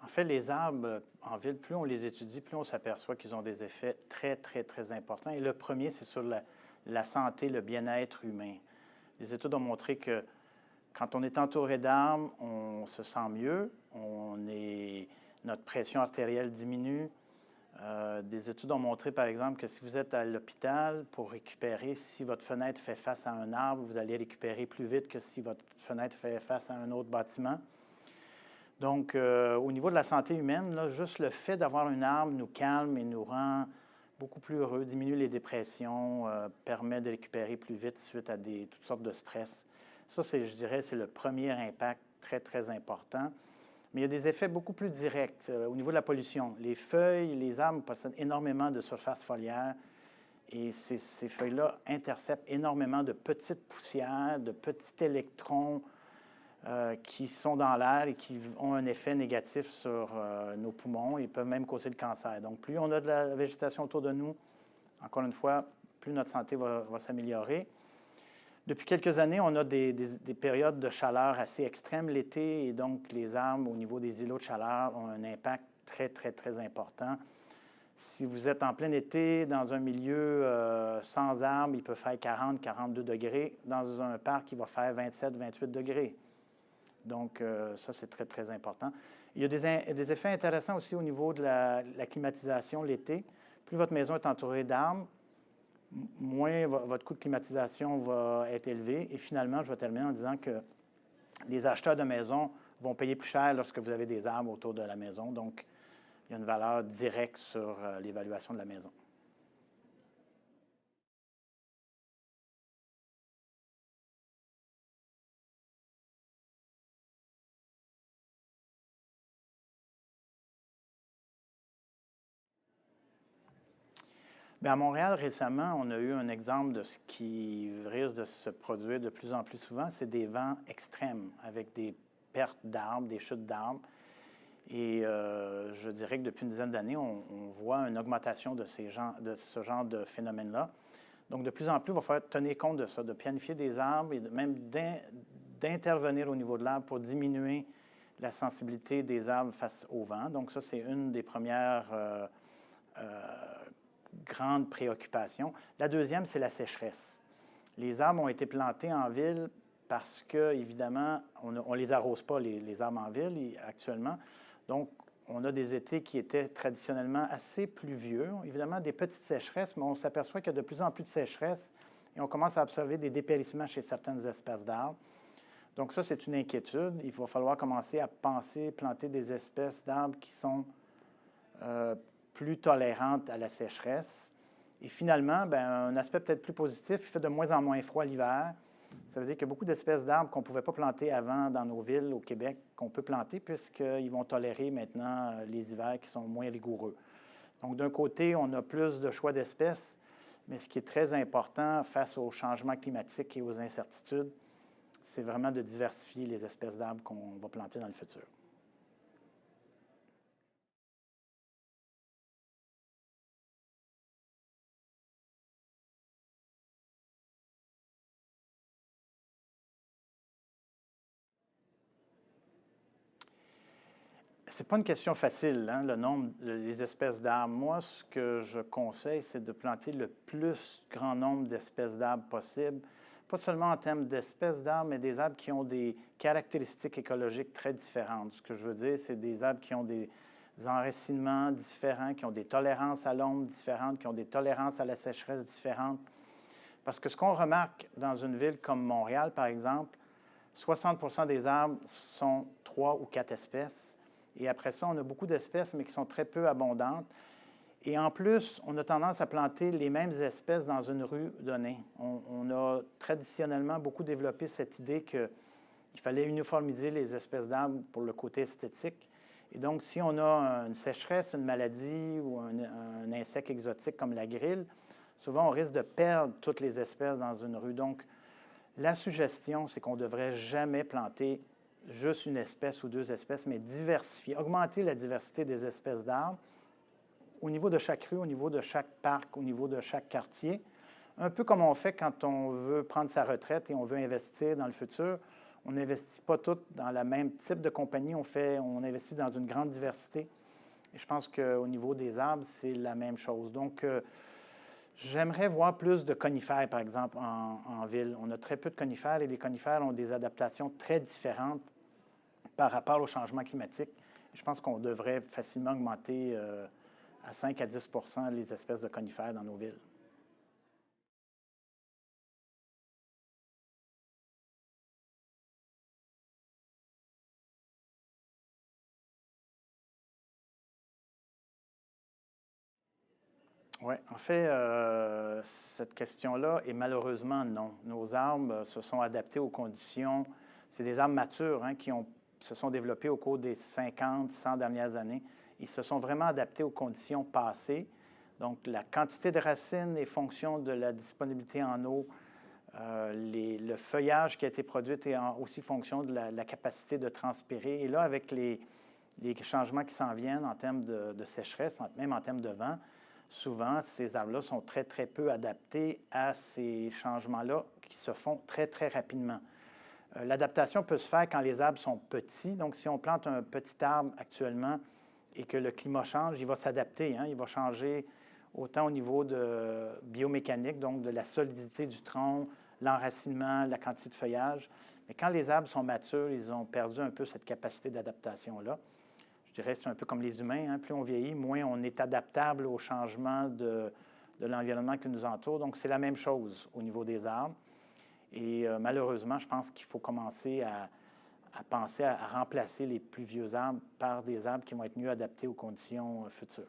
En fait, les arbres en ville, plus on les étudie, plus on s'aperçoit qu'ils ont des effets très, très, très importants. Et le premier, c'est sur la santé, le bien-être humain. Les études ont montré que quand on est entouré d'arbres, on se sent mieux, notre pression artérielle diminue. Des études ont montré, par exemple, que si vous êtes à l'hôpital pour récupérer, si votre fenêtre fait face à un arbre, vous allez récupérer plus vite que si votre fenêtre fait face à un autre bâtiment. Donc, au niveau de la santé humaine, là, juste le fait d'avoir un arbre nous calme et nous rend beaucoup plus heureux, diminue les dépressions, permet de récupérer plus vite suite à toutes sortes de stress. Ça, je dirais, c'est le premier impact très, très important. Mais il y a des effets beaucoup plus directs au niveau de la pollution. Les feuilles, les arbres possèdent énormément de surface foliaire et ces feuilles-là interceptent énormément de petites poussières, de petits électrons qui sont dans l'air et qui ont un effet négatif sur nos poumons et peuvent même causer le cancer. Donc, plus on a de la végétation autour de nous, encore une fois, plus notre santé va s'améliorer. Depuis quelques années, on a des périodes de chaleur assez extrêmes l'été et donc les arbres, au niveau des îlots de chaleur, ont un impact très, très, très important. Si vous êtes en plein été dans un milieu sans arbres, il peut faire 40, 42 degrés. Dans un parc, il va faire 27, 28 degrés. Donc, ça, c'est très, très important. Il y a des effets intéressants aussi au niveau de la climatisation l'été. Plus votre maison est entourée d'arbres, moins votre coût de climatisation va être élevé. Et finalement, je vais terminer en disant que les acheteurs de maisons vont payer plus cher lorsque vous avez des arbres autour de la maison. Donc, il y a une valeur directe sur l'évaluation de la maison. Bien, à Montréal, récemment, on a eu un exemple de ce qui risque de se produire de plus en plus souvent, c'est des vents extrêmes avec des pertes d'arbres, des chutes d'arbres. Et je dirais que depuis une dizaine d'années, on voit une augmentation de ce genre de phénomène-là. Donc, de plus en plus, il va falloir tenir compte de ça, de planifier des arbres et même d'intervenir au niveau de l'arbre pour diminuer la sensibilité des arbres face au vent. Donc, ça, c'est une des premières grande préoccupation. La deuxième, c'est la sécheresse. Les arbres ont été plantés en ville parce que, évidemment, on ne les arrose pas, les arbres en ville, actuellement. Donc, on a des étés qui étaient traditionnellement assez pluvieux. Évidemment, des petites sécheresses, mais on s'aperçoit qu'il y a de plus en plus de sécheresses et on commence à observer des dépérissements chez certaines espèces d'arbres. Donc, ça, c'est une inquiétude. Il va falloir commencer à planter des espèces d'arbres qui sont plus tolérantes à la sécheresse. Et finalement, bien, un aspect peut-être plus positif, il fait de moins en moins froid l'hiver. Ça veut dire qu'il y a beaucoup d'espèces d'arbres qu'on ne pouvait pas planter avant dans nos villes au Québec, qu'on peut planter puisqu'ils vont tolérer maintenant les hivers qui sont moins rigoureux. Donc, d'un côté, on a plus de choix d'espèces, mais ce qui est très important face au changement climatique et aux incertitudes, c'est vraiment de diversifier les espèces d'arbres qu'on va planter dans le futur. Ce n'est pas une question facile, hein, le nombre, les espèces d'arbres. Moi, ce que je conseille, c'est de planter le plus grand nombre d'espèces d'arbres possible pas seulement en termes d'espèces d'arbres, mais des arbres qui ont des caractéristiques écologiques très différentes. Ce que je veux dire, c'est des arbres qui ont des enracinements différents, qui ont des tolérances à l'ombre différentes, qui ont des tolérances à la sécheresse différentes. Parce que ce qu'on remarque dans une ville comme Montréal, par exemple, 60 des arbres sont 3 ou 4 espèces. Et après ça, on a beaucoup d'espèces, mais qui sont très peu abondantes. Et en plus, on a tendance à planter les mêmes espèces dans une rue donnée. On a traditionnellement beaucoup développé cette idée qu'il fallait uniformiser les espèces d'arbres pour le côté esthétique. Et donc, si on a une sécheresse, une maladie ou un insecte exotique comme la grille, souvent on risque de perdre toutes les espèces dans une rue. Donc, la suggestion, c'est qu'on ne devrait jamais planter juste une espèce ou 2 espèces, mais diversifier, augmenter la diversité des espèces d'arbres au niveau de chaque rue, au niveau de chaque parc, au niveau de chaque quartier. Un peu comme on fait quand on veut prendre sa retraite et on veut investir dans le futur. On n'investit pas tout dans le même type de compagnie, on investit dans une grande diversité. Et je pense qu'au niveau des arbres, c'est la même chose. Donc, j'aimerais voir plus de conifères, par exemple, en ville. On a très peu de conifères et les conifères ont des adaptations très différentes par rapport au changement climatique. Je pense qu'on devrait facilement augmenter à 5 à 10 les espèces de conifères dans nos villes. Oui, en fait, cette question-là est malheureusement non. Nos arbres se sont adaptés aux conditions. C'est des arbres matures qui se sont développés au cours des 50, 100 dernières années. Ils se sont vraiment adaptés aux conditions passées. Donc, la quantité de racines est fonction de la disponibilité en eau. Le feuillage qui a été produit est aussi fonction de la capacité de transpirer. Et là, avec les changements qui s'en viennent en termes de sécheresse, même en termes de vent, souvent, ces arbres-là sont très, très peu adaptés à ces changements-là qui se font très, très rapidement. L'adaptation peut se faire quand les arbres sont petits. Donc, si on plante un petit arbre actuellement et que le climat change, il va s'adapter. Il va changer autant au niveau de biomécanique, donc de la solidité du tronc, l'enracinement, la quantité de feuillage. Mais quand les arbres sont matures, ils ont perdu un peu cette capacité d'adaptation-là. Je dirais que c'est un peu comme les humains. Plus on vieillit, moins on est adaptable aux changements de l'environnement qui nous entoure. Donc, c'est la même chose au niveau des arbres. Et malheureusement, je pense qu'il faut commencer à penser à remplacer les plus vieux arbres par des arbres qui vont être mieux adaptés aux conditions futures.